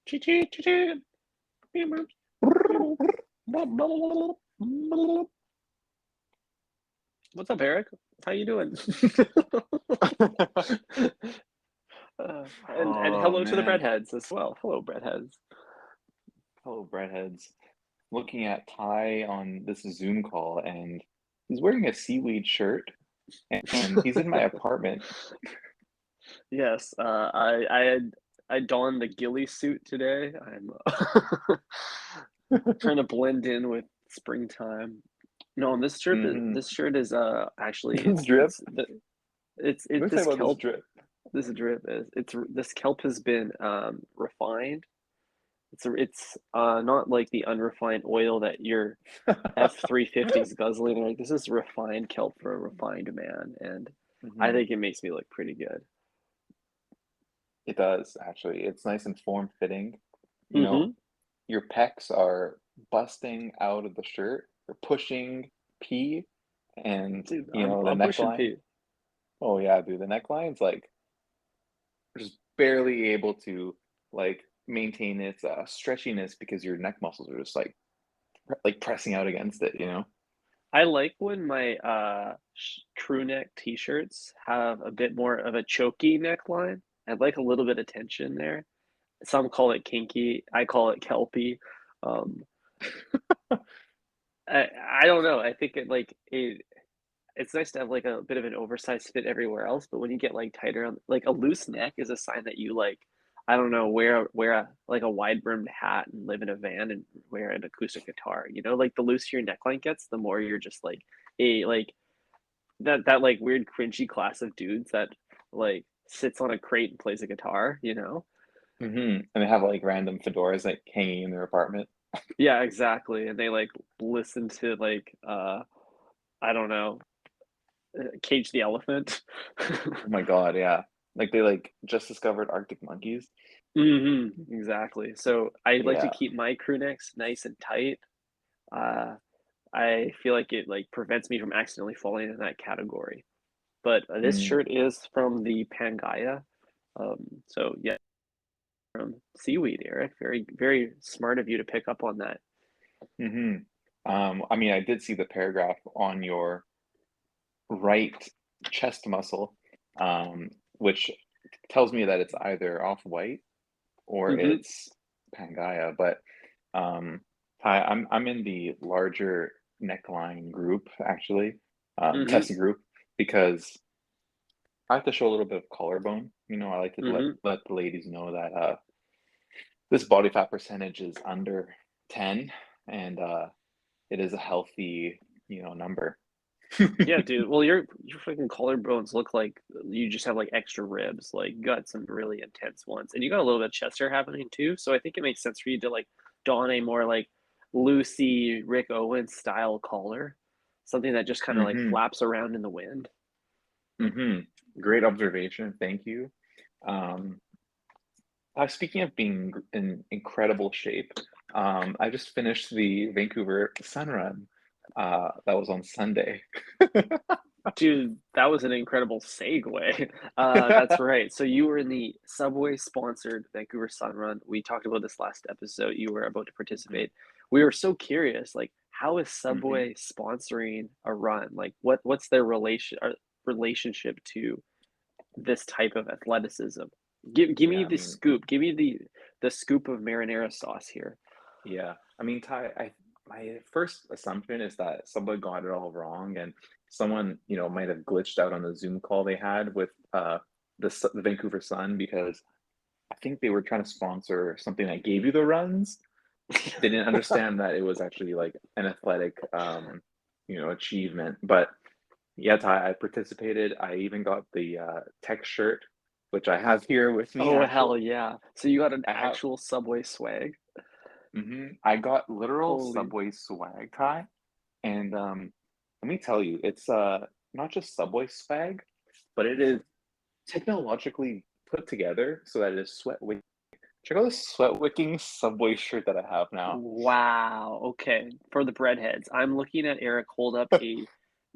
Chee-chee, chee-chee. Beep, boop, beep, boop. Blah, blah, blah, blah, blah, blah. What's up, Eric? How you doing? And Oh hello to the man. breadheads as well. Hello, breadheads. Hello, breadheads. Looking at Ty on this Zoom call, and he's wearing a seaweed shirt, and he's in my apartment. Yes, I donned the ghillie suit today. I'm trying to blend in with springtime. No, and Mm-hmm. this shirt is actually This drip. it Let me tell this you about this kelp drip. this drip is it's this kelp has been refined. It's not like the unrefined oil that your F-350 is guzzling. Like this is refined kelp for a refined man, and I hmm think it makes me look pretty good. It does, actually. It's nice and form-fitting. You know, Mm-hmm. your pecs are busting out of the shirt. You're pushing P, and Dude, you know the I'm pushing neckline. P. Oh yeah, dude, the neckline's like just barely able to like maintain its stretchiness because your neck muscles are just like pressing out against it, you know? I like when my crew neck t-shirts have a bit more of a chokey neckline. I'd like a little bit of tension there. Some call it kinky. I call it kelpy. Um, I I don't know. I think it's nice to have like a bit of an oversized fit everywhere else, but when you get like tighter on like a loose neck is a sign that you like I don't know, wear a like a wide brimmed hat and live in a van and wear an acoustic guitar. You know, like the looser your neckline gets, the more you're just like a like that like weird cringy class of dudes that like sits on a crate and plays a guitar, you know? And they have like random fedoras like hanging in their apartment. Yeah, exactly. And they like listen to like I don't know, Cage the Elephant. Oh my God, yeah. Like they like just discovered Arctic monkeys. Exactly. So I like to Yeah. keep my crew necks nice and tight. Uh, I feel like it like prevents me from accidentally falling in that category. But this Mm. shirt is from the Pangaea. So yeah, from seaweed, Eric. Very, very smart of you to pick up on that. hmm I mean, I did see the paragraph on your right chest muscle, um, which tells me that it's either off-white or Mm-hmm. it's Pangaea, but um, I'm in the larger neckline group actually, Mm-hmm. test group because I have to show a little bit of collarbone. You know, I like to Mm-hmm. let the ladies know that this body fat percentage is under 10 and it is a healthy, you know, number. Yeah, dude. Well, your freaking collarbones look like you just have like extra ribs. Like you got some really intense ones, and you got a little bit of chest hair happening too. So I think it makes sense for you to like don a more like Lucy Rick Owens style collar, something that just kind of like hmm flaps around in the wind. hmm Great observation. Thank you. Um, Speaking of being in incredible shape, I just finished the Vancouver Sun Run. That was on Sunday. Dude, that was an incredible segue. That's right. So you were in the Subway sponsored Vancouver Sun Run. We talked about this last episode. You were about to Mhm, participate. We were so curious, like, how is mhm. Subway sponsoring a run? Like, what's their relationship to this type of athleticism? Give me Yeah, I the mean, scoop. Give me the scoop of marinara sauce here. yeah, I mean, Ty, my first assumption is that someone got it all wrong, and someone, you know, might have glitched out on the Zoom call they had with the Vancouver Sun because I think they were trying to sponsor something that gave you the runs. They didn't understand that it was actually like an athletic, you know, achievement. But yeah, Ty, I participated. I even got the tech shirt, which I have here with me. Oh hell Actually, yeah! So you got an I have. actual Subway swag. I got literal Holy Subway swag, Ty, and let me tell you, it's not just Subway swag, but it is technologically put together so that it is sweat wicking. Check out this sweat wicking Subway shirt that I have now. wow. Okay. For the breadheads, I'm looking at Eric hold up a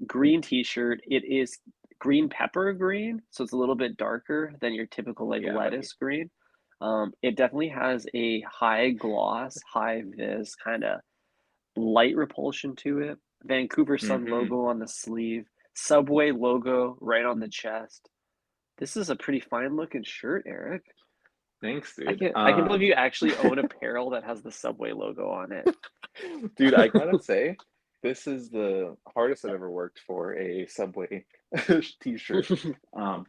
green t-shirt. It is green pepper green, so it's a little bit darker than your typical like Yeah, buddy. lettuce green. It definitely has a high gloss, high vis kinda light repulsion to it. Vancouver Sun Mhm. logo on the sleeve, Subway logo right on the chest. This is a pretty fine looking shirt, Eric. Thanks, I dude. can't believe you actually own apparel that has the Subway logo on it. Dude, I gotta say, this is the hardest I've ever worked for a Subway t-shirt. Um,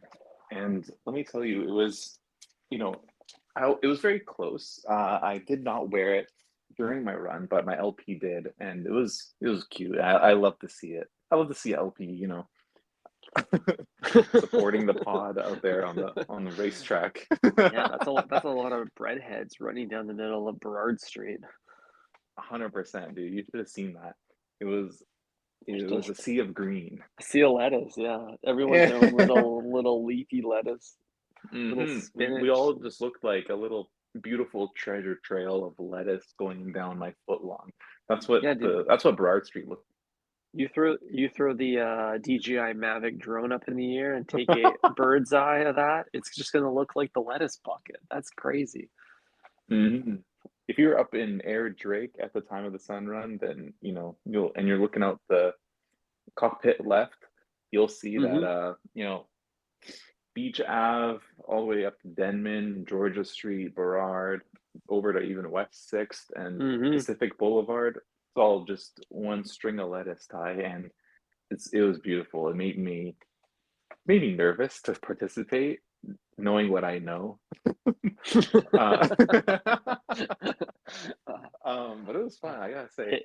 and let me tell you, it was, you know, it was very close. I did not wear it during my run, but my LP did, and it was cute. I love to see it. I love to see LP, supporting the pod out there on the racetrack. Yeah, that's a lot of breadheads running down the middle of Burrard Street. 100%, dude. You should have seen that. It was it was a Just sea of green. seal lettuce, yeah. Everyone's Yeah. their own little leafy lettuce, little We spinach. all just looked like a little beautiful treasure trail of lettuce going down my foot long. Yeah, dude. That's what Burrard Street looked. You throw the DJI Mavic drone up in the air and take a bird's eye of that. It's just gonna look like the lettuce bucket. That's crazy. Mhm. If you're up in Air Drake at the time of the sun run, then you're looking out the cockpit left, you'll see that Hmm. Beach Ave all the way up to Denman, Georgia Street, Burrard, over to even West Sixth and Hmm. Pacific Boulevard. It's all just one string of lettuce tie, and it was beautiful. It made me nervous to participate, knowing what I know. Uh, but it was fun. I gotta say,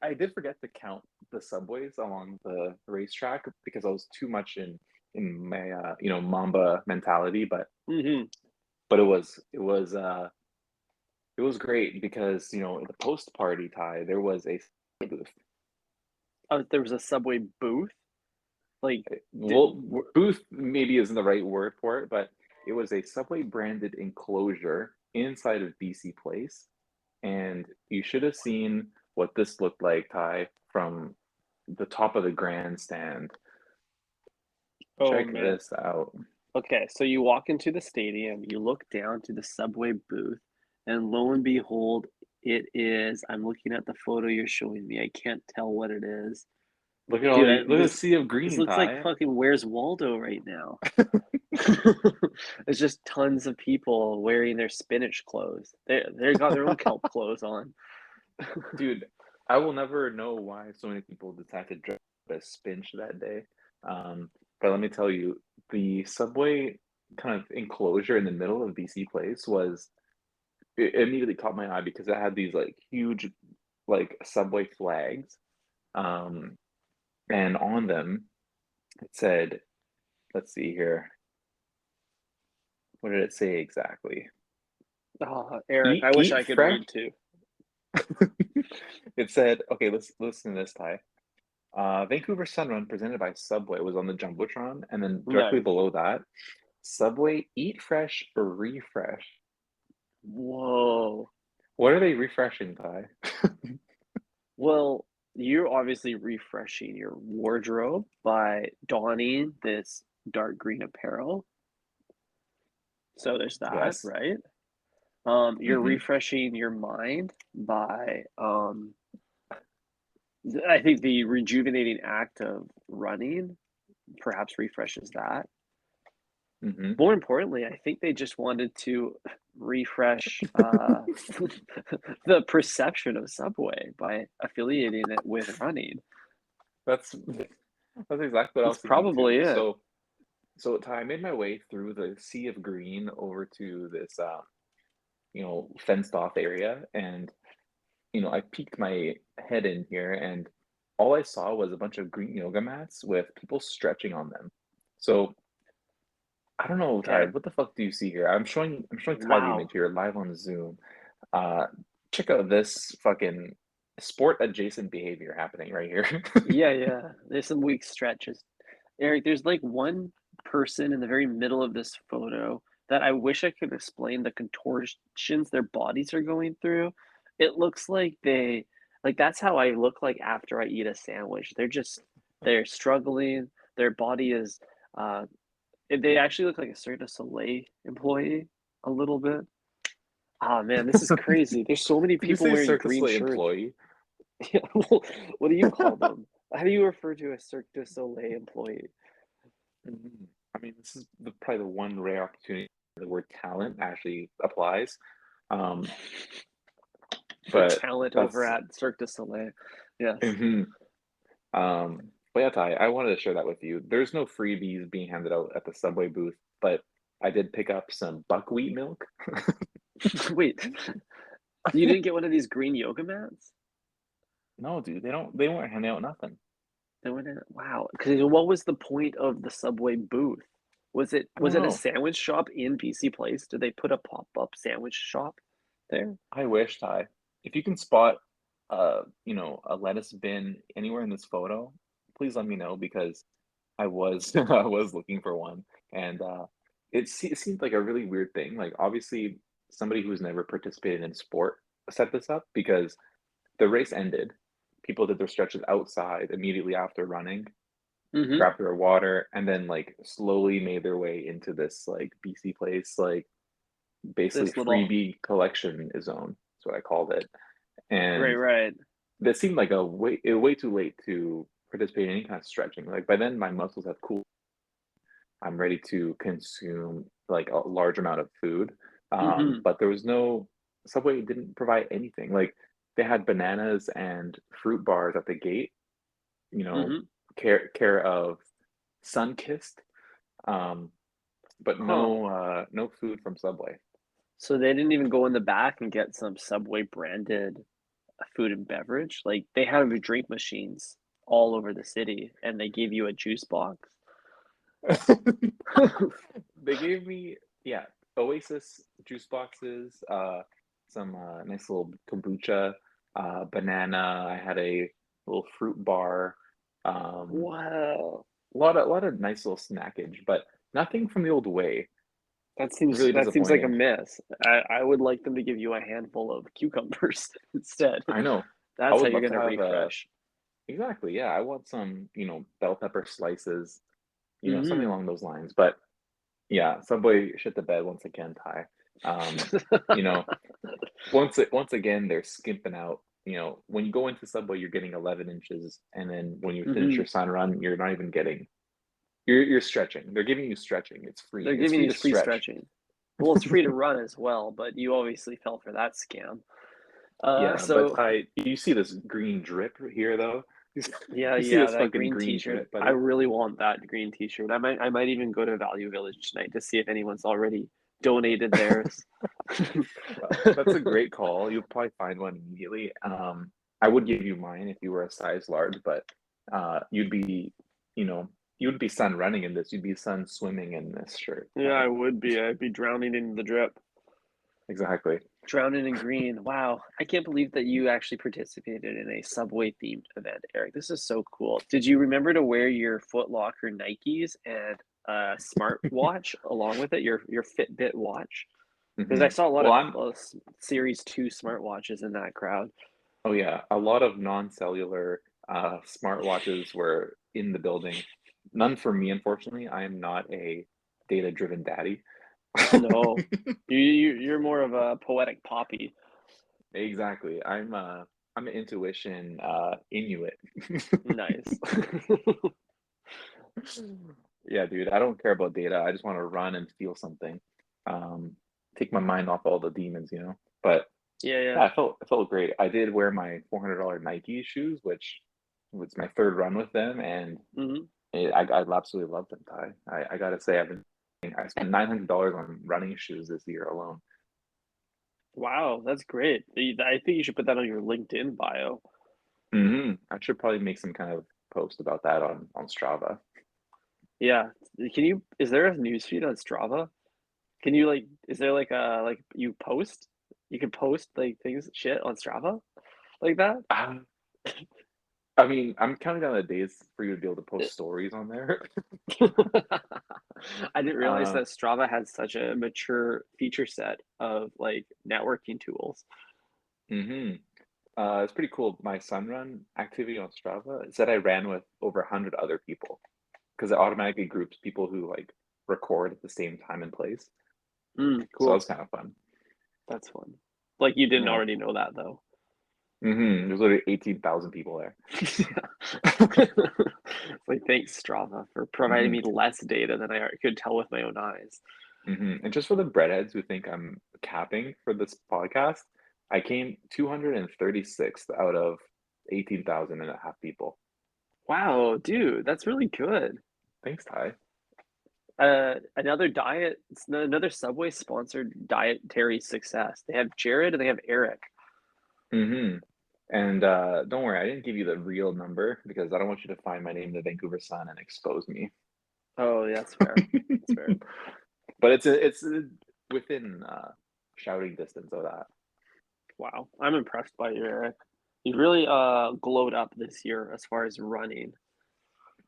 I did forget to count the subways along the racetrack because I was too much in my Mamba mentality. Hmm. But it was great because in the post party tie there was a booth. Oh, there was a Subway booth. Like, did, Well, booth maybe isn't the right word for it, but it was a Subway branded enclosure inside of BC Place, and you should have seen what this looked like, Ty, from the top of the grandstand. oh Check man. this out. Okay, so you walk into the stadium, you look down to the Subway booth, and lo and behold, it is. I'm looking at the photo you're showing me. I can't tell what it is. Look at all Dude, the look at the this sea of this green, looks like Ty. fucking Where's Waldo right now. It's just tons of people wearing their spinach clothes. They got their own kelp clothes on. Dude, I will never know why so many people decided to dress as Spinch that day. But let me tell you, the subway kind of enclosure in the middle of BC Place was it immediately caught my eye because it had these like huge like subway flags. Um, and on them it said, let's see here, what did it say exactly? Oh, Eric, I Eat wish eat I could fresh. read too. It said, okay, let's listen to this, Ty. Vancouver Sun Run presented by Subway was on the Jumbotron, and then directly Nice. below that, Subway Eat Fresh or Refresh. Whoa. What are they refreshing, Ty? Well, you're obviously refreshing your wardrobe by donning this dark green apparel. So there's that, Yes. right? You're Mm-hmm. refreshing your mind by, I think the rejuvenating act of running perhaps refreshes that. Mm-hmm. More importantly, I think they just wanted to refresh the perception of Subway by affiliating it with running. That's exactly what I That's was thinking probably too. it. So Ty, I made my way through the sea of green over to this fenced off area, and I peeked my head in here, and all I saw was a bunch of green yoga mats with people stretching on them. So I don't know, Ty, Okay. what the fuck do you see here? I'm showing Ty the image Wow. here live on Zoom. Uh, Check out this fucking sport adjacent behavior happening right here. Yeah, yeah. There's some weak stretches. Eric, there's like one person in the very middle of this photo that I wish I could explain the contortions their bodies are going through. It looks like like that's how I look like after I eat a sandwich. They're struggling. Their body is, they actually look like a Cirque du Soleil employee a little bit. Ah, man, this is crazy. There's so many Did you people say wearing Cirque du green Soleil shirts. employee? Yeah, well, what do you call them? How do you refer to a Cirque du Soleil employee? Mhm. I mean, this is probably the one rare opportunity where the word talent actually applies. Um, For but talent over that's at Cirque du Soleil. Yes. mhm. But yeah, Ty, I wanted to share that with you. There's no freebies being handed out at the Subway booth, but I did pick up some buckwheat milk. Wait, you didn't get one of these green yoga mats? No, dude, they weren't handing out nothing. They went in, wow. Because what was the point of the Subway booth? Was it I was don't it a know. sandwich shop in BC Place? Did they put a pop-up sandwich shop there? I wish, Ty. If you can spot a lettuce bin anywhere in this photo, please let me know because I was I was looking for one, and it seemed like a really weird thing. Like obviously, somebody who's never participated in sport set this up because the race ended. People did their stretches outside immediately after running, Mhm. grabbed their water, and then like slowly made their way into this like BC Place, like basically This little freebie collection zone. That's what I called it, right, and right. that seemed like way too late to participate in any kind of stretching. Like by then, my muscles have cooled. I'm ready to consume like a large amount of food. Mhm. But there was no Subway didn't provide anything. Like they had bananas and fruit bars at the gate, you know, Mhm. care of Sunkissed, um, but Huh. no food from Subway. So they didn't even go in the back and get some Subway branded food and beverage? Like, they have drink machines all over the city, and they give you a juice box. They gave me, yeah, Oasis juice boxes, some nice little kombucha, banana. I had a little fruit bar, um, Wow. a lot of nice little snackage, but nothing from the old way. Really That seems like a disappointing. miss. I would like them to give you a handful of cucumbers instead. I know. I That's how would you're love to gonna have a refresh. exactly, yeah. I want some, bell pepper slices, something Mhm. along those lines. But yeah, Subway shit the bed once again, Ty. You know, once again they're skimping out. When you go into Subway, you're getting 11 inches, and then when you finish your Mhm. sun run, you're not even getting. You're stretching. They're giving you stretching. It's free. They're It's giving free you to free stretch. stretching. Well, it's free to run as well, but you obviously fell for that scam. Yeah, but So Ty, you see this green drip here though? yeah, You see yeah, this that fucking green green t-shirt. drip, I buddy? really want that green t-shirt. I might even go to Value Village tonight to see if anyone's already donated theirs. Well, that's a great call. You'll probably find one immediately. I would give you mine if you were a size large, but you'd be, you know, you'd be sun running in this. You'd be sun swimming in this shirt, Yeah, I Ty. would be. I'd be drowning in the drip. Exactly. Drowning in green. Wow. I can't believe that you actually participated in a Subway themed event, Eric. This is so cool. Did you remember to wear your Foot Locker Nikes and a smartwatch along with it, your Fitbit watch? Because I Hmm. saw a lot Well, of I'm. Series 2 smartwatches in that crowd. Oh yeah, a lot of non-cellular smartwatches were in the building. None for me, unfortunately. I am not a data-driven daddy. No. You're more of a poetic poppy. Exactly. I'm an intuition Inuit. Nice. Yeah, dude, I don't care about data. I just want to run and feel something. Um, Take my mind off all the demons. But Yeah, yeah. yeah, it felt great. I did wear my $400 Nike shoes, which was my third run with them, and Hmm. I absolutely love them, Ty. I gotta say, I spent $900 on running shoes this year alone. Wow, that's great. I think you should put that on your LinkedIn bio. I should probably make some kind of post about that on Strava. Yeah. Is there a newsfeed on Strava? Can you like, is there like a, like you post? You can post like things, shit on Strava like that? Um, I mean, I'm counting down the days for you to be able to post stories on there. I didn't realize Um, that Strava had such a mature feature set of like networking tools. hmm it's pretty cool. My sun run activity on Strava it said I ran with over 100 other people because it automatically groups people who like record at the same time and place. Mm, So that cool. was kind of fun. That's fun. Like you didn't Yeah. already know that though. There's literally 18,000 people there. It's like thanks Strava for providing hmm me less data than I could tell with my own eyes. And just for the breadheads who think I'm capping for this podcast, I came 236th out of 18,000 and a half people. Wow, dude, that's really good. Thanks, Ty. Another diet, another Subway sponsored dietary success. They have Jared and they have Eric. hmm And don't worry, I didn't give you the real number because I don't want you to find my name in the Vancouver Sun and expose me. Oh, yeah, that's fair. That's fair. But it's within shouting distance of that. Wow, I'm impressed by you, Eric. You really glowed up this year as far as running.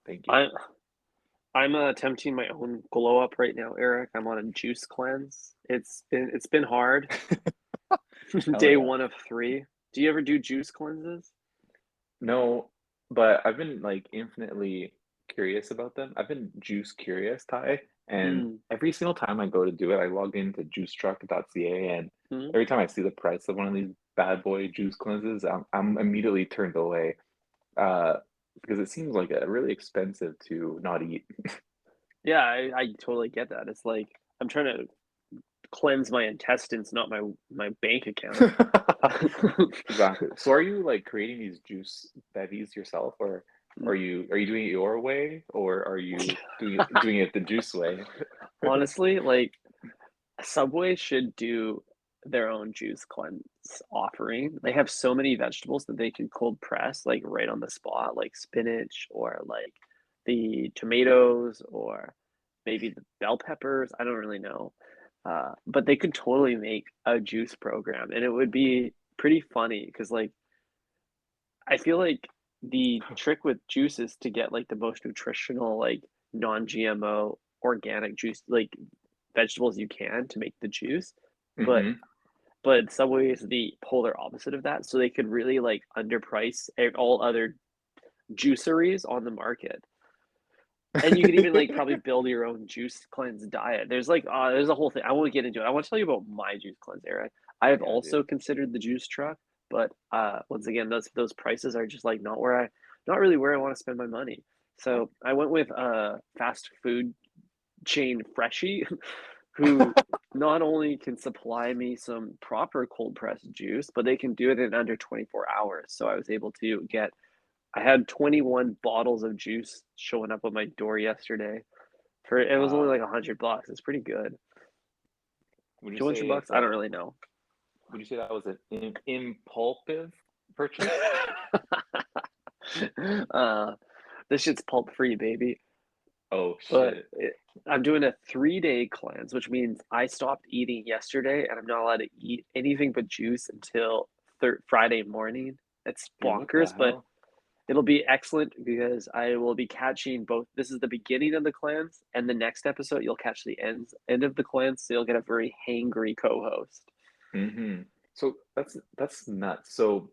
Thank you. I I'm attempting my own glow up right now, Eric. I'm on a juice cleanse. It's been hard. Hell Day yeah. 1 of 3. Do you ever do juice cleanses? No, but I've been like infinitely curious about them. I've been juice curious, Ty, and Mm. every single time I go to do it, I log into juicestruck.ca, and Mm. every time I see the price of one of these bad boy juice cleanses, I'm immediately turned away. Uh, because it seems like a really expensive to not eat. Yeah, I totally get that. It's like I'm trying to cleanse my intestines, not my bank account. Exactly. So are you like creating these juice bevies yourself, or are you doing it your way, or are you doing it the juice way? Honestly, like Subway should do their own juice cleanse offering. They have so many vegetables that they can cold press like right on the spot, like spinach or like the tomatoes or maybe the bell peppers. I don't really know. But they could totally make a juice program and it would be pretty funny because like I feel like the trick with juice is to get like the most nutritional, like non-GMO organic juice, like vegetables you can to make the juice. But hmm Subway is the polar opposite of that, so they could really like underprice all other juiceries on the market. And you could even like probably build your own juice cleanse diet. There's a whole thing. I won't get into it. I want to tell you about my juice cleanse, Eric. I have Yeah, dude. also considered the juice truck, but once again, those prices are just like not really where I want to spend my money. So I went with fast food chain Freshie, who not only can supply me some proper cold pressed juice, but they can do it in under 24 hours. So I was able to I had 21 bottles of juice showing up at my door yesterday. It was only Wow. like $100. It's pretty good. Would you 200 say bucks? it's I don't a really know. would you say that was an impulsive purchase? uh, this shit's pulp free, baby. Oh But shit. I'm doing a 3-day cleanse, which means I stopped eating yesterday and I'm not allowed to eat anything but juice until Friday morning. It's Dude, what the bonkers, but hell? it'll be excellent because I will be catching both. This is the beginning of the cleanse, and the next episode you'll catch the end of the cleanse, so you'll get a very hangry co-host. So that's nuts. So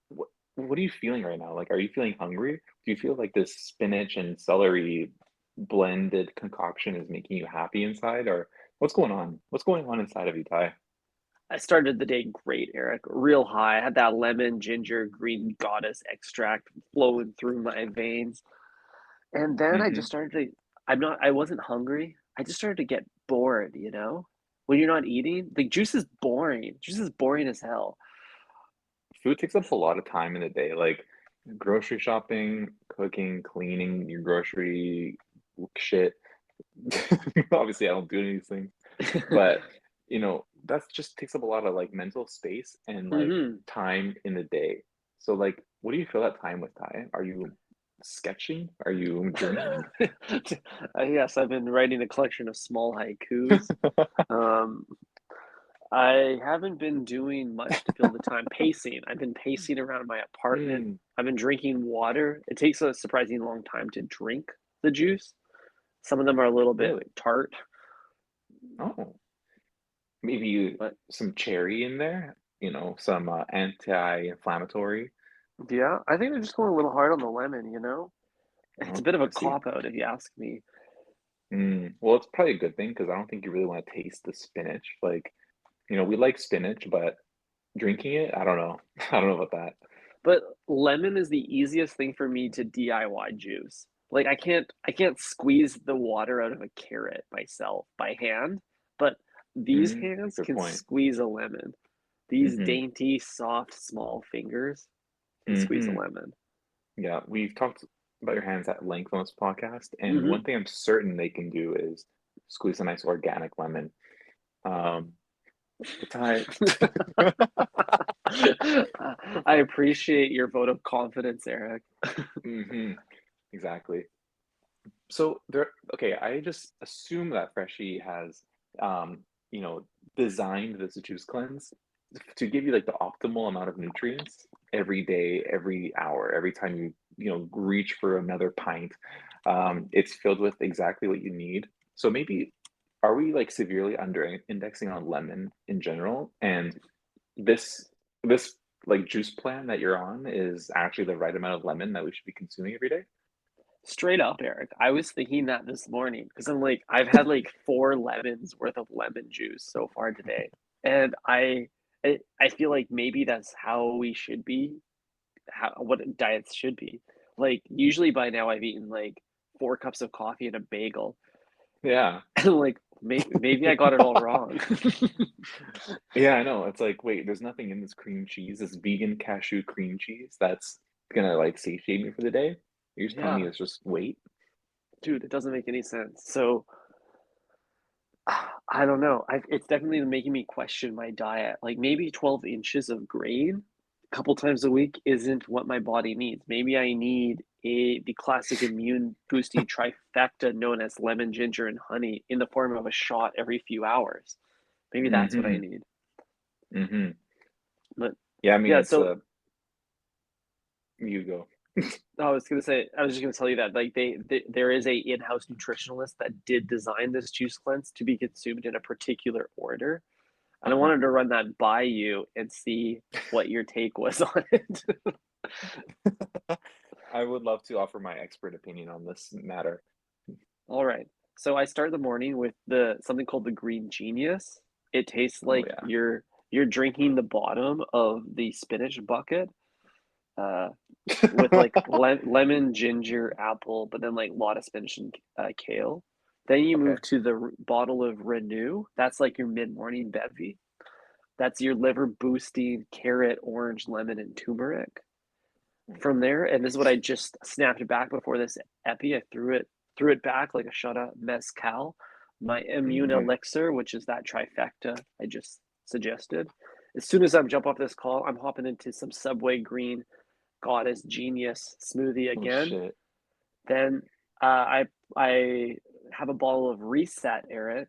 what are you feeling right now? Like, are you feeling hungry? Do you feel like this spinach and celery blended concoction is making you happy inside, or what's going on? What's going on inside of you, Ty? I started the day great, Eric. Real high. I had that lemon, ginger, green goddess extract flowing through my veins. And then I hmm just started to I wasn't hungry. I just started to get bored, you know? When you're not eating, the juice is boring. Juice is boring as hell. Food takes up a lot of time in the day, like grocery shopping, cooking, cleaning your grocery shit. Obviously, I don't do any of these things, but that just takes up a lot of like mental space and like hmm time in the day. So like, what do you fill that time with, Ty? Are you sketching? Are you journaling? Yes, I've been writing a collection of small haikus. Um, I haven't been doing much to fill the time. Pacing. I've been pacing around my apartment. Mm, I've been drinking water. It takes a surprisingly long time to drink the juice. Some of them are a little bit really? tart, Oh, maybe but some cherry in there, some anti-inflammatory. yeah, I think they're just going a little hard on the lemon, you know? It's a Oh, bit of a I see. cop out if you ask me. Well, it's probably a good thing because I don't think you really want to taste the spinach. Like, we like spinach, but drinking it, I don't know. I don't know about that. But lemon is the easiest thing for me to DIY juice. Like I can't squeeze the water out of a carrot myself by hand, but these hands Good can point. squeeze a lemon. These Mm-hmm. dainty, soft, small fingers can squeeze a Mm-hmm. lemon. Yeah, we've talked about your hands at length on this podcast, and Hmm. one thing I'm certain they can do is squeeze a nice organic lemon. Um, but Ty, I appreciate your vote of confidence, Eric. hmm exactly. So okay, I just assume that Freshie has, um, you know, designed this juice cleanse to give you like the optimal amount of nutrients every day, every hour, every time you reach for another pint. It's filled with exactly what you need. So maybe are we like severely under indexing on lemon in general? And this like juice plan that you're on is actually the right amount of lemon that we should be consuming every day? Straight up, Eric. I was thinking that this morning because I'm like, I've had like 4 lemons worth of lemon juice so far today, and I feel like maybe that's how we should be, how what diets should be. Like usually by now I've eaten like 4 cups of coffee and a bagel, Yeah. and like maybe I got it all wrong. Yeah, I know. It's like, wait, there's nothing in this cream cheese, this vegan cashew cream cheese that's gonna like satiate me for the day. You're just telling me Yeah, it's just weight? dude, it doesn't make any sense. So I don't know. It's definitely making me question my diet. Like maybe 12 inches of grain a couple times a week isn't what my body needs. Maybe I need the classic immune boosting trifecta known as lemon, ginger, and honey in the form of a shot every few hours. Maybe that's what I Mm-hmm. need. Mm-hmm. But Yeah, I mean yeah, it's so you go. I was just gonna tell you that like there is a in-house nutritionalist that did design this juice cleanse to be consumed in a particular order. And I Uh-huh. wanted to run that by you and see what your take was on it. I would love to offer my expert opinion on this matter. All right. So I start the morning with the something called the Green Genius. It tastes Oh like yeah. you're drinking the bottom of the spinach bucket, uh, with like lemon, ginger, apple, but then like a lot of spinach and kale. Then you Okay. move to the bottle of Renew. That's like your mid morning bevy. That's your liver boosting carrot, orange, lemon, and turmeric. From there, and this is what I just snapped back before this epi. I threw it back like a shot of mezcal. My immune Mm. elixir, which is that trifecta I just suggested. As soon as I jump off this call, I'm hopping into some Subway Green Goddess Genius smoothie Oh again. shit. Then I have a bottle of Reset, Eric,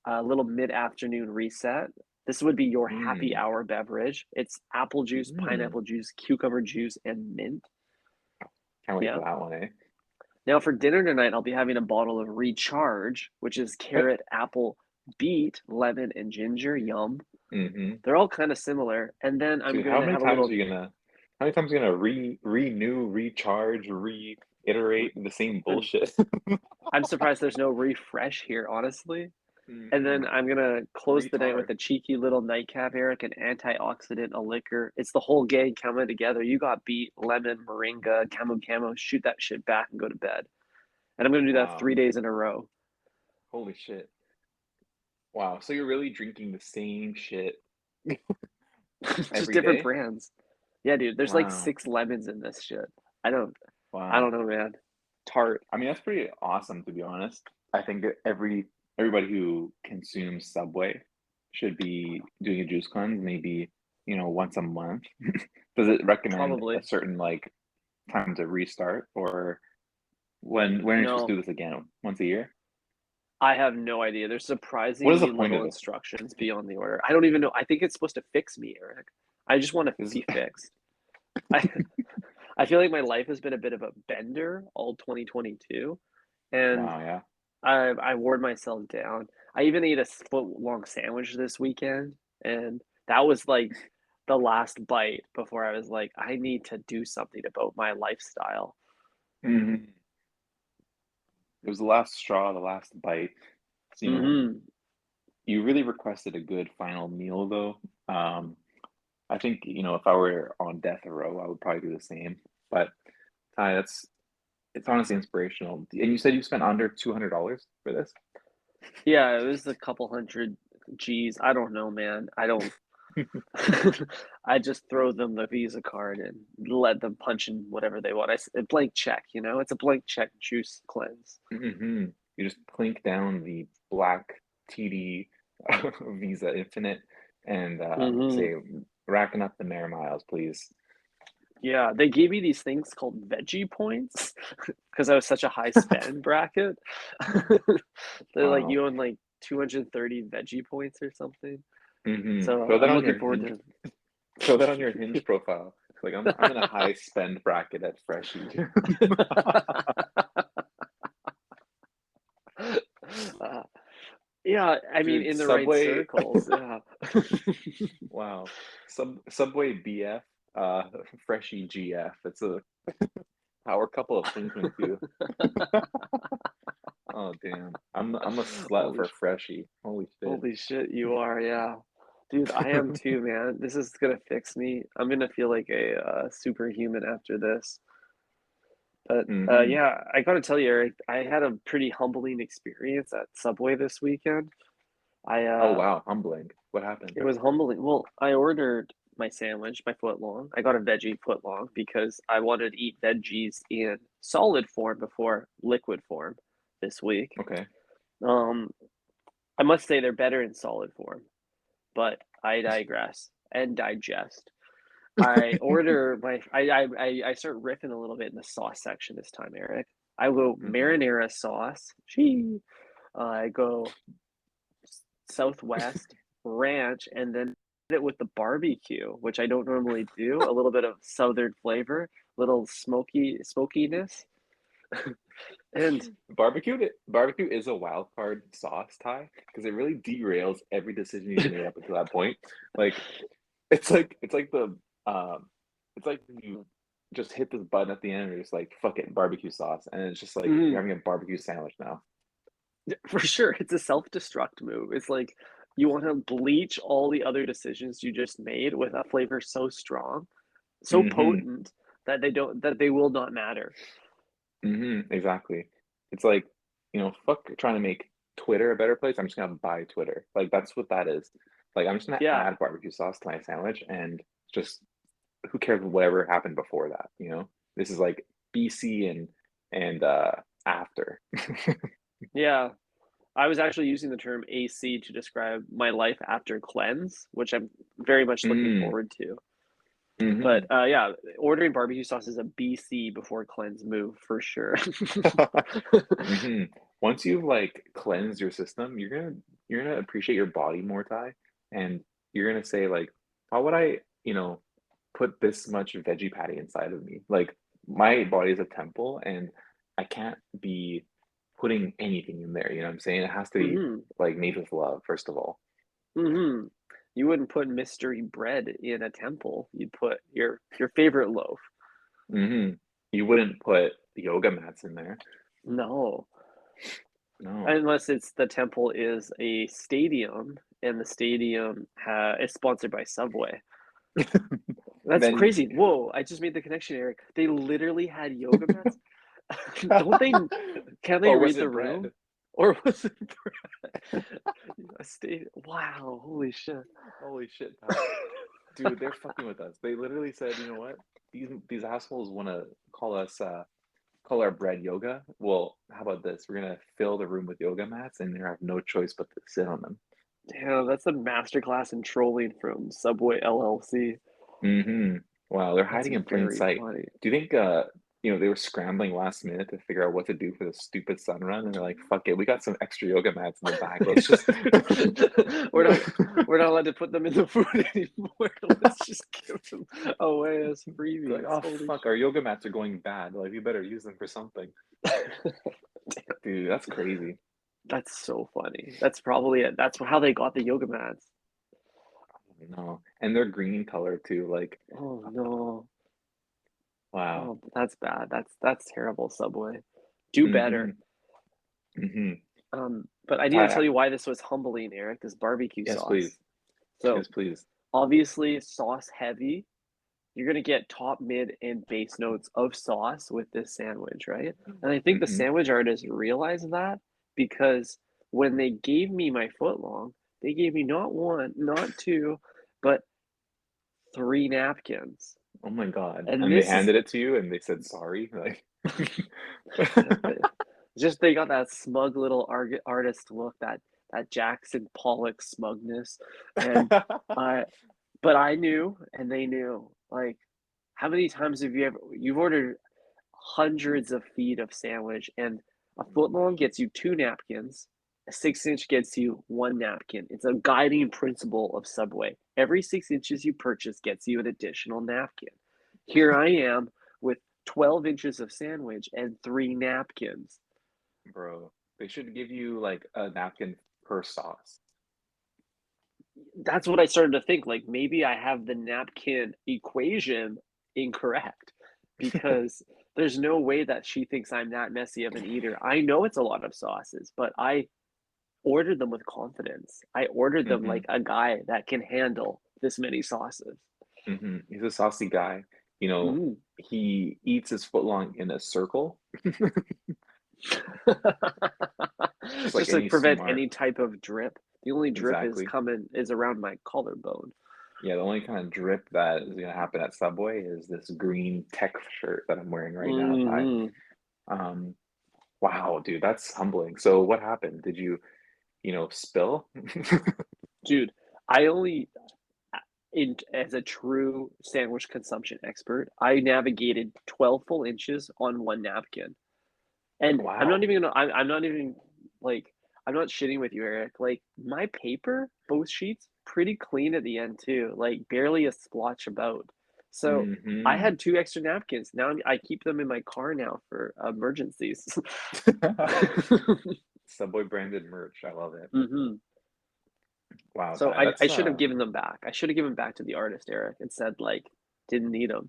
a little mid-afternoon reset. This would be your happy Mm. hour beverage. It's apple juice, Mm. pineapple juice, cucumber juice, and mint. Can't wait Yeah. for that one, eh? Now for dinner tonight, I'll be having a bottle of Recharge, which is Okay. carrot, apple, beet, lemon, and ginger. Yum. Mm-hmm. They're all kind of similar. And then I'm Dude, going to have a little. how many times are you gonna renew, recharge, reiterate the same bullshit? I'm surprised there's no refresh here, honestly. And then Hmm. I'm gonna close the night with Retard. a cheeky little nightcap, Eric, an antioxidant, a liquor. It's the whole gang coming together. You got beet, lemon, moringa, camo, shoot that shit back and go to bed. And I'm gonna do that Wow. 3 days in a row. Holy shit. Wow. So you're really drinking the same shit Just every different day? brands. Yeah, dude. There's like Wow. 6 lemons in this shit. I don't I Wow. don't know, man. Tart. I mean, that's pretty awesome to be honest. I think that everybody who consumes Subway should be doing a juice cleanse maybe, once a month. Does it recommend a Probably. certain like time to restart or when are you supposed to No. do this again? Once a year? I have no idea. There's What is the surprisingly point of little this? instructions beyond the order. I don't even know. I think it's supposed to fix me, Eric. I just want to Is be fixed. I I feel like my life has been a bit of a bender all 2022, and wow, yeah. I wore myself down. I even ate a foot long sandwich this weekend, and that was like the last bite before I was like, I need to do something about my lifestyle. Mhm. It was the last straw, the last bite. So, Hmm. you really requested a good final meal though. Um, I think, if I were on death row, I would probably do the same. But Ty, it's honestly inspirational. And you said you spent under $200 for this? Yeah, it was a couple hundred G's. I don't know, man. I don't. I just throw them the Visa card and let them punch in whatever they want. A blank check, you know? It's a blank check juice cleanse. Hmm. You just plink down the black TD Visa Infinite and Hmm. say, racking up the mayor miles, please. Yeah, they gave me these things called veggie points because I was such a high spend bracket. They're like Wow. you own like 230 veggie points or something. So Throw that I'm on looking your forward hinge. to. Throw that on your hinge profile. Like I'm in a high spend bracket at Freshie. Uh, yeah, I mean, Dude, in the right Subway. circles, yeah. Wow. Subway BF, Freshie GF. It's a power couple of Plinkman too. Oh damn. I'm a slut Holy, for Freshie. Holy shit. holy shit, you are, yeah. Dude, I am too, man. This is gonna fix me. I'm gonna feel like a superhuman after this. But Hmm. yeah, I gotta tell you, Eric, I had a pretty humbling experience at Subway this weekend. I Oh wow, humbling. What happened? It was humbling. Well, I ordered my sandwich, my foot long. I got a veggie foot long because I wanted to eat veggies in solid form before liquid form this week. Okay. Um, I must say they're better in solid form, but I digress and digest. I order my I start riffing a little bit in the sauce section this time, Eric. I go Hmm. marinara sauce. Gee. I go Southwest ranch and then it with the barbecue, which I don't normally do. A little bit of southern flavor, little smokiness, and Barbecue is a wild card sauce tie because it really derails every decision you've made up until that point. Like it's like the it's like you just hit this button at the end and you're just like fuck it, barbecue sauce, and it's just like mm, you're having a barbecue sandwich now. for sure, it's a self-destruct move. It's like you want to bleach all the other decisions you just made with a flavor so strong, so Hmm. potent that they will not matter. Exactly. It's like, fuck trying to make Twitter a better place. I'm just gonna buy Twitter. Like that's what that is. Like I'm just gonna Yeah. add barbecue sauce to my sandwich and just who cares whatever happened before that? This is like BC and after. Yeah. I was actually using the term AC to describe my life after cleanse, which I'm very much looking Mm, forward to. But hmm. yeah, ordering barbecue sauce is a BC before cleanse move for sure. Hmm. Once you've like cleansed your system, you're gonna appreciate your body more, Ty, and you're gonna say like, how would I put this much veggie patty inside of me? Like my body is a temple, and I can't be putting anything in there. You know what I'm saying? It has to be Hmm. like made with love, first of all. Hmm. You wouldn't put mystery bread in a temple. You'd put your favorite loaf. Hmm. You wouldn't put yoga mats in there. No, No. unless it's the temple is a stadium and the stadium is sponsored by Subway. That's Then crazy. Whoa, I just made the connection, Eric. They literally had yoga mats. Don't they? Can they or was read the it room? bread? Or was it a state? Wow, holy shit. Holy shit, Ty. Dude, they're fucking with us. They literally said, you know what? These assholes want to call our bread yoga. Well, how about this? We're gonna fill the room with yoga mats, and they have no choice but to sit on them. Damn, that's a masterclass in trolling from Subway LLC. Hmm. Wow, they're That's hiding in plain very sight. funny. Do you think they were scrambling last minute to figure out what to do for the stupid sun run, and they're like, "Fuck it, we got some extra yoga mats in the back. Let's just." we're not we're not allowed to put them in the food anymore. Let's just give them away as They're like, freebies. "Oh Holy fuck, our yoga mats are going bad. Like, we better use them for something." shit. Dude, that's crazy. That's so funny. That's probably it. That's how they got the yoga mats. No, and they're green color too. Like, Oh no. wow. Oh, that's bad. That's terrible, Subway. Do Hmm. better. Hmm. But I need to tell Ty, you why this was humbling, Eric, this barbecue yes, sauce. please. So, Yes, please. obviously, sauce heavy. You're gonna get top, mid, and base notes of sauce with this sandwich, right? And I think the Hmm. sandwich artist realized that because when they gave me my footlong, they gave me not one, not two, but three napkins. Oh my God. And And they this is handed it to you and they said sorry. Like, just they got that smug little artist look, that Jackson Pollock smugness, and I but I knew and they knew. Like, how many times have you've ordered hundreds of feet of sandwich, and a foot long gets you two napkins, a 6 inch gets you one napkin. It's a guiding principle of Subway. Every 6 inches you purchase gets you an additional napkin. Here I am with 12 inches of sandwich and three napkins. bro, they should give you like a napkin per sauce. That's what I started to think. Like, maybe I have the napkin equation incorrect because there's no way that she thinks I'm that messy of an eater. I know it's a lot of sauces, but I ordered them with confidence. I ordered them Hmm. like a guy that can handle this many sauces. Hmm. He's a saucy guy. You know, Mm. he eats his footlong in a circle, just like Just to any prevent smart. any type of drip. The only drip Exactly. is around my collarbone. Yeah, the only kind of drip that is gonna happen at Subway is this green tech shirt that I'm wearing right now, Ty. Hmm. Um, wow, dude, that's humbling. So what happened? Did you, spill? Dude, I only in as a true sandwich consumption expert, I navigated 12 full inches on one napkin. And Wow. I'm not even like, I'm not shitting with you, Eric. Like, my paper, both sheets, pretty clean at the end too, like barely a splotch about. So I Hmm. had two extra napkins. Now I keep them in my car now for emergencies. Subway branded merch. I love it. Hmm. Wow, So Ty, I that's should have given them back. I should have given back to the artist, Eric, and said like, didn't need them.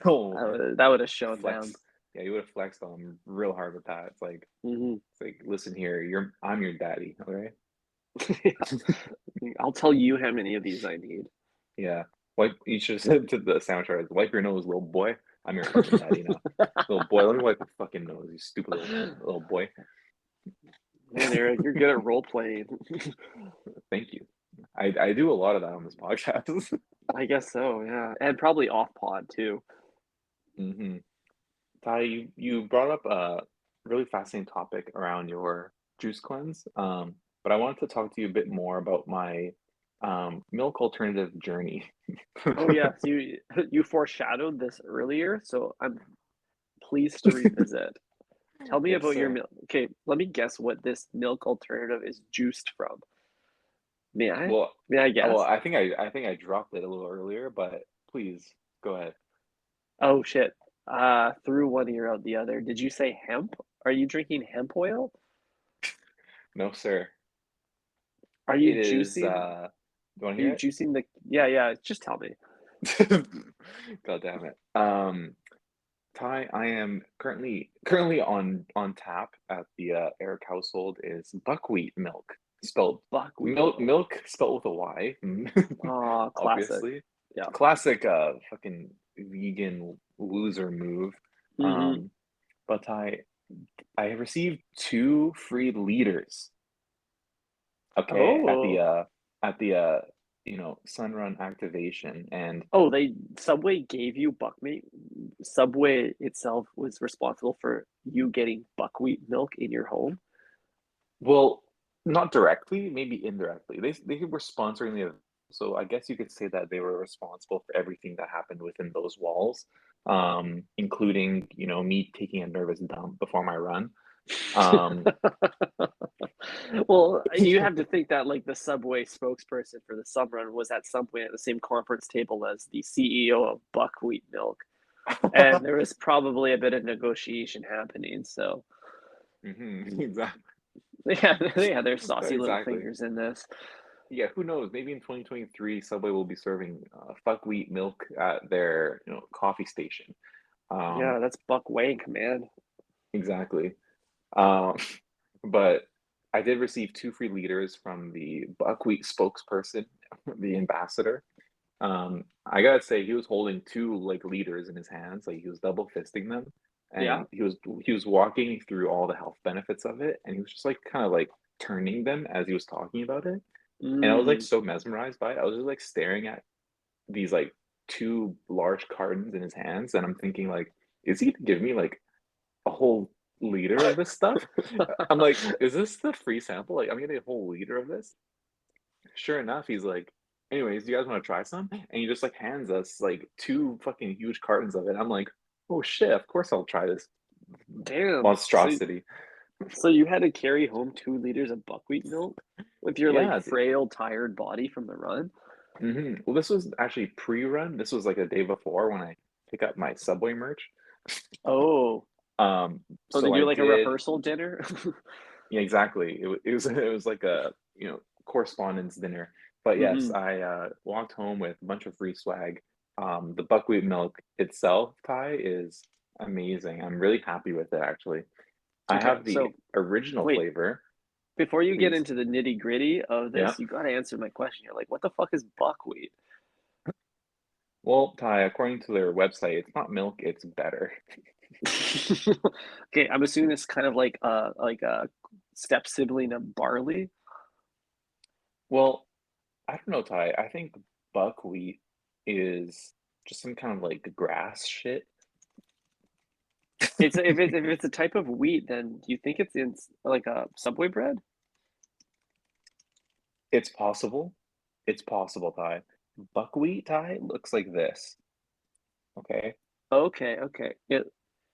oh, That would have shown them. flex. Yeah, you would have flexed on them real hard with that. Hmm. It's like, listen here, I'm your daddy, okay? I'll tell you how many of these I need. Yeah. Wipe you should have said to the soundtrack, wipe your nose, little boy. I'm your fucking daddy now. Little boy, let me wipe your fucking nose, you stupid little boy. Man, Eric, you're good at role playing. Thank you. I do a lot of that on this podcast. I guess so, yeah. And probably off pod too. Hmm. Ty, you brought up a really fascinating topic around your juice cleanse. But I wanted to talk to you a bit more about my milk alternative journey. Oh yes, you foreshadowed this earlier, so I'm pleased to revisit. Tell me Yes, about your sir. milk. Okay, let me guess what this milk alternative is juiced from. May I? Well, May I well, guess? I think I dropped it a little earlier, but please go ahead. Oh shit. Through one ear out the other. Did you say hemp? Are you drinking hemp oil? No, sir. Are It you is juicing? you want Are to hear you it? juicing the? Yeah, yeah. Just tell me. God damn it. Ty, I am currently on tap at the Eric household is buckwheat milk, spelled Buckwheat milk. milk spelled with a Y, Oh, classic. obviously. Yeah. Classic fucking vegan loser move. Mm-hmm. Um, but I received 2 free liters, okay, Oh. at the Sunrun activation, and Oh, they Subway gave you buckwheat. Subway itself was responsible for you getting buckwheat milk in your home. well, not directly, maybe indirectly. They were sponsoring the event, so I guess you could say that they were responsible for everything that happened within those walls, including, me taking a nervous dump before my run. Um, Well, you have to think that like the Subway spokesperson for the sub run was at some point at the same conference table as the CEO of buckwheat milk, and there was probably a bit of negotiation happening. So exactly, yeah, yeah, there's saucy little exactly. fingers in this. Yeah, who knows? Maybe in 2023, Subway will be serving buckwheat milk at their, coffee station. Um, Yeah, that's buck wank, man. exactly. Um, but I did receive 2 free liters from the buckwheat spokesperson, the ambassador. I gotta say, he was holding 2 like liters in his hands, like he was double fisting them, Yeah. and he was walking me through all the health benefits of it, and he was just like kind of like turning them as he was talking about it, and I was like Mm. so mesmerized by it. I was just like staring at these like 2 large cartons in his hands, and I'm thinking like, is he gonna give me like a whole liter of this stuff? I'm like, is this the free sample? Like, I'm getting a whole liter of this? Sure enough, he's like, anyways, do you guys want to try some? And he just like hands us like 2 fucking huge cartons of it. I'm like, oh shit, of course I'll try this Damn. monstrosity. So you had to carry home 2 liters of buckwheat milk with your like Yeah, dude. frail, tired body from the run? Well, this was actually pre-run. This was like a day before when I pick up my Subway merch. Oh. Um, So they so I do like a did, rehearsal dinner? yeah, exactly. It was like a correspondence dinner. But yes, Hmm. I walked home with a bunch of free swag. The buckwheat milk itself, Ty, is amazing. I'm really happy with it actually. I Okay, have the so original wait, flavor, before you get please. into the nitty-gritty of Yeah. this, you gotta answer my question here. Like, what the fuck is buckwheat? Well, Ty, according to their website, it's not milk, it's better. Okay, I'm assuming it's kind of like a step sibling of barley. Well, I don't know, Ty. I think buckwheat is just some kind of like grass shit. If it's a type of wheat, then do you think it's in like a Subway bread? It's possible. It's possible, Ty. Buckwheat, Ty, looks like this. Okay. Okay, okay.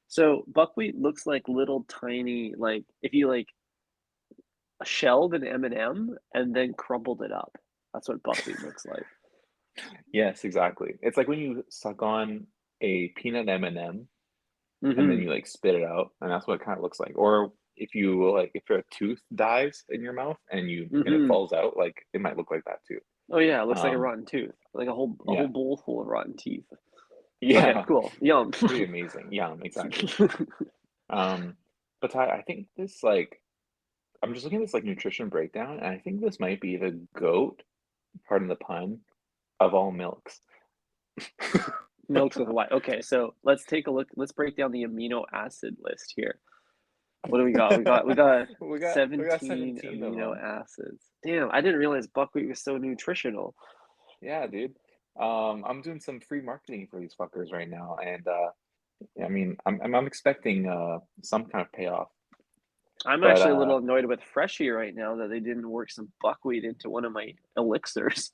So buckwheat looks like little tiny, like if you like shelled an M&M and then crumbled it up. That's what buckwheat looks like. Yes, exactly. It's like when you suck on a peanut M&M and then Mm-hmm. you like spit it out, and that's what it kind of looks like. Or if your tooth dies in your mouth and it Mm-hmm. falls out, like it might look like that too. Oh yeah, it looks like a Um, rotten tooth, like a whole yeah. bowl full of rotten teeth. Okay, Yeah. cool. Yum. Pretty amazing. Yeah, exactly. Um, but I think this like I'm just looking at this like nutrition breakdown, and I think this might be the goat, pardon the pun, of all milks. Milks with white. Okay, so let's take a look. Let's break down the amino acid list here. What do we got? We got we got 17 17 of amino them. acids. Damn, I didn't realize buckwheat was so nutritional. Yeah, dude. I'm doing some free marketing for these fuckers right now, and I mean, I'm expecting some kind of payoff. I'm But actually a little annoyed with Freshie right now that they didn't work some buckwheat into one of my elixirs.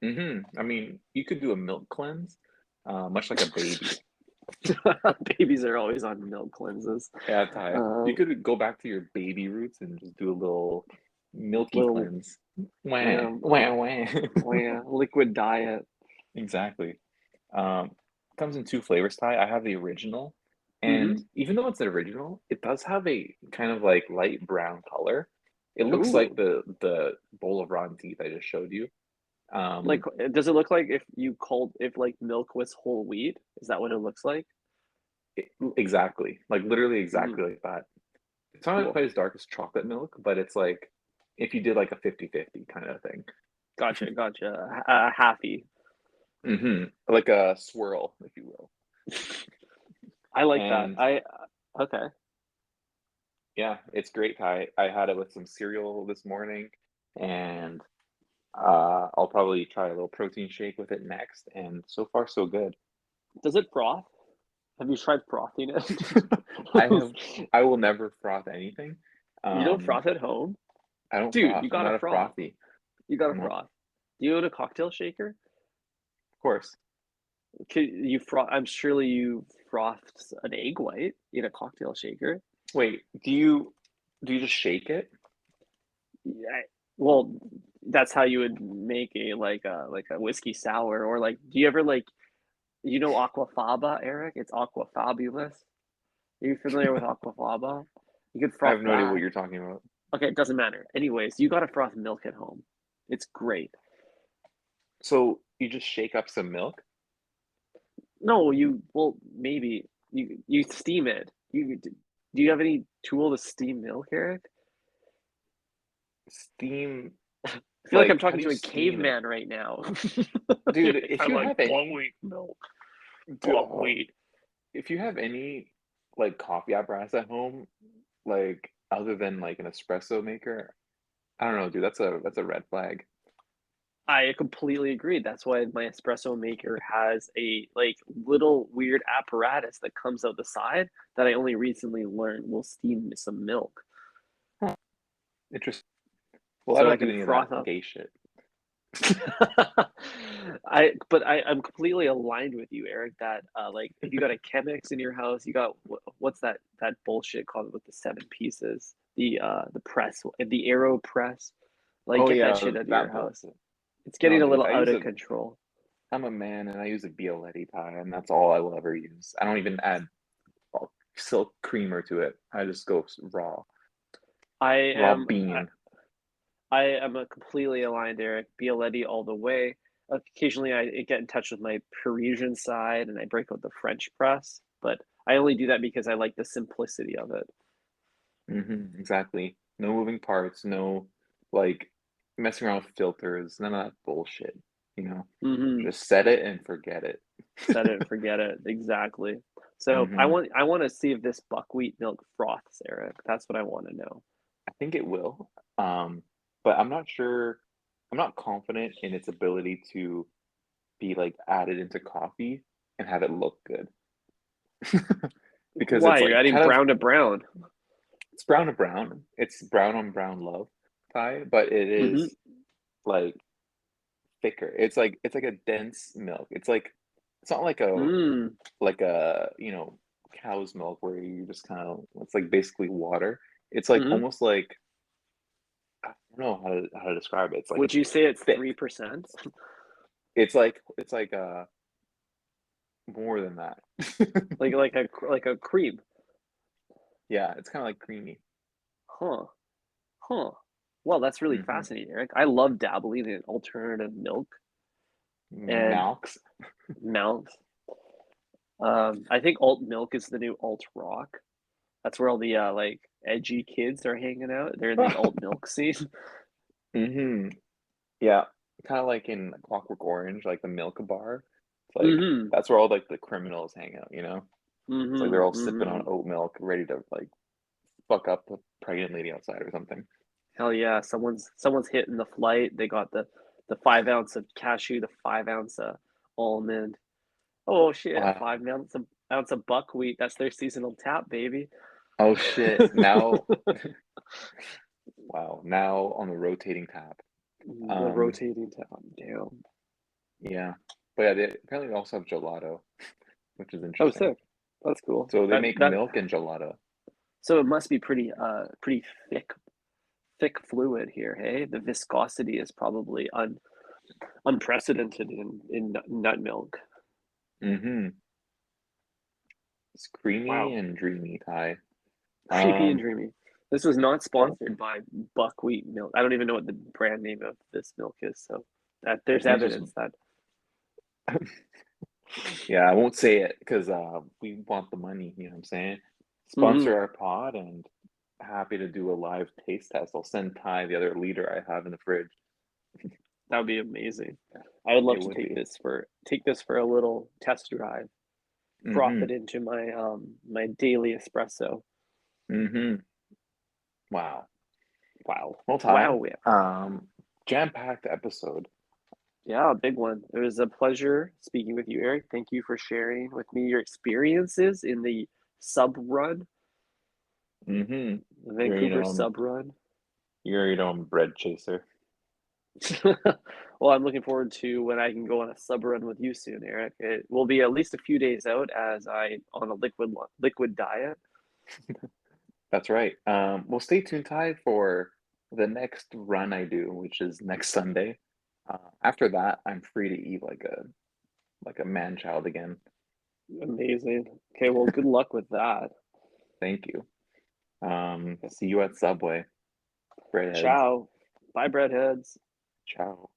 I mean, you could do a milk cleanse, much like a baby. Babies are always on milk cleanses. Yeah, Ty. You Um, could go back to your baby roots and just do a little milky little, cleanse. Wah, um, wah, wah. oh yeah, liquid diet. Exactly. Um, comes in 2 flavors, Ty. I have the original, and Mm-hmm. even though it's the original, it does have a kind of like light brown color. It looks like Ooh, the bowl of rotten teeth I just showed you. like Um, does it look like if like milk was whole wheat? Is that what it looks like? exactly, like literally Mm, exactly like that. It's not cool. quite as dark as chocolate milk, but it's like if you did like a 50-50 kind of thing. Gotcha, gotcha. Halfy. Like a swirl, if you will. I like that. And I okay. yeah, it's great. I had it with some cereal this morning, and I'll probably try a little protein shake with it next. And so far, so good. Does it froth? Have you tried frothing it? I have, I will never froth anything. You don't Um, froth at home? I don't Dude, froth. you I'm gotta not a froth. frothy. You gotta No, of froth. Do you own a cocktail shaker? course. I'm surely you frothed an egg white in a cocktail shaker. Wait, do you just shake it? Yeah, well, that's how you would make a like a whiskey sour or like do you ever like aquafaba, Eric? It's aquafabulous. Are you familiar with aquafaba? You could I froth have no idea what that. you're talking about. Okay, it doesn't matter. Anyways, you gotta froth milk at home. It's great. So you just shake up some milk? No, well maybe you steam it. Do you have any tool to steam milk, Eric? Steam, I feel like I'm like, how talking do to you a steam it? caveman right now. Dude, I if you like have any, buckwheat milk. oh, Buckwheat. if you have any like coffee apparatus at home, like other than like an espresso maker, I don't know, dude, that's a red flag. I completely agree. That's why my espresso maker has a like little weird apparatus that comes out the side that I only recently learned will steam some milk. Huh, interesting. Well, I So I don't do can any of froth that up. gay shit. I'm completely aligned with you, Eric, that like if you got a Chemex in your house, you got what's that bullshit called with the seven pieces? The press, the Aero press. Like Oh get that yeah, shit out of your that house. bullshit. It's No, getting a dude, little out of control. I'm a man and I use a Bialetti tie, and that's all I will ever use. I don't even add silk creamer to it. I just go raw, I raw am bean. I am a completely aligned Eric. Bialetti all the way. Occasionally, I get in touch with my Parisian side and I break out the French press, but I only do that because I like the simplicity of it. Exactly. No moving parts, no like messing around with filters, none of that bullshit, you know. Hmm. Just set it and forget it. Set it and forget it. Exactly. So I hmm want I want to see if this buckwheat milk froths, Eric. That's what I want to know. I think it will. But I'm not sure, I'm not confident in its ability to be like added into coffee and have it look good. Because Why? it's You're like adding kind of brown to brown. it's brown to brown. It's brown on brown love pie, but it Hmm. is like thicker. It's like a dense milk. It's not Mm. like a, cow's milk where you just kind of it's like basically water. It's like Hmm. almost like I don't know how to describe it. It's like Would it's you say it's thick. 3%? It's like more than that. Like a cream? Yeah, it's kind of like creamy. Huh. Huh. Well, that's really hmm fascinating, Eric. I love dabbling in alternative milk and Malks. milks. I think alt milk is the new alt rock. That's where all the like edgy kids are hanging out. They're in the alt milk scene. hmm Yeah, kind of like in Clockwork Orange, like the Milk Bar. It's like Mm-hmm. that's where all like the criminals hang out, you know? It's like they're Mm-hmm. all sipping on Mm-hmm. oat milk, ready to like fuck up a pregnant lady outside or something. Hell yeah. Someone's hitting the flight. They got the 5 ounce of cashew, the 5 ounce of almond. Oh shit, Wow. 5 ounce of buckwheat. That's their seasonal tap, baby. Oh shit. Now, wow. Now on the rotating tap. The Um, rotating tap. Damn. yeah. But yeah, they apparently also have gelato, which is Oh, interesting. sick. That's cool. So they That make that milk and gelato. so it must be pretty thick fluid here, hey? The viscosity is probably unprecedented in nut milk. hmm It's creamy Wow. and dreamy, Ty. Creepy and Um, dreamy. This was not sponsored by buckwheat milk. I don't even know what the brand name of this milk is, so that I there's think it's just evidence that yeah, I won't say it because we want the money, you know what I'm saying? mhm, Sponsor our pod and happy to do a live taste test. I'll send Ty the other liter I have in the fridge. that would be amazing. I would love It to would be. take this for a little test drive. Froth it Mm-hmm. into my daily espresso. Mm-hmm. Wow. Wow. Well, Wow, Ty, yeah. jam-packed episode. Yeah, a big one. It was a pleasure speaking with you, Eric. Thank you for sharing with me your experiences in the sub run, Mm-hmm. the You already Vancouver know sub run. I'm a bread chaser. Well, I'm looking forward to when I can go on a sub run with you soon, Eric. It will be at least a few days out as I on a liquid diet. That's right. Well, stay tuned, Ty, for the next run I do, which is next Sunday. After that, I'm free to eat like a man child again. Amazing. Okay, well, good luck with that. Thank you. See you at Subway. Breadheads. Ciao. Bye, breadheads. Ciao.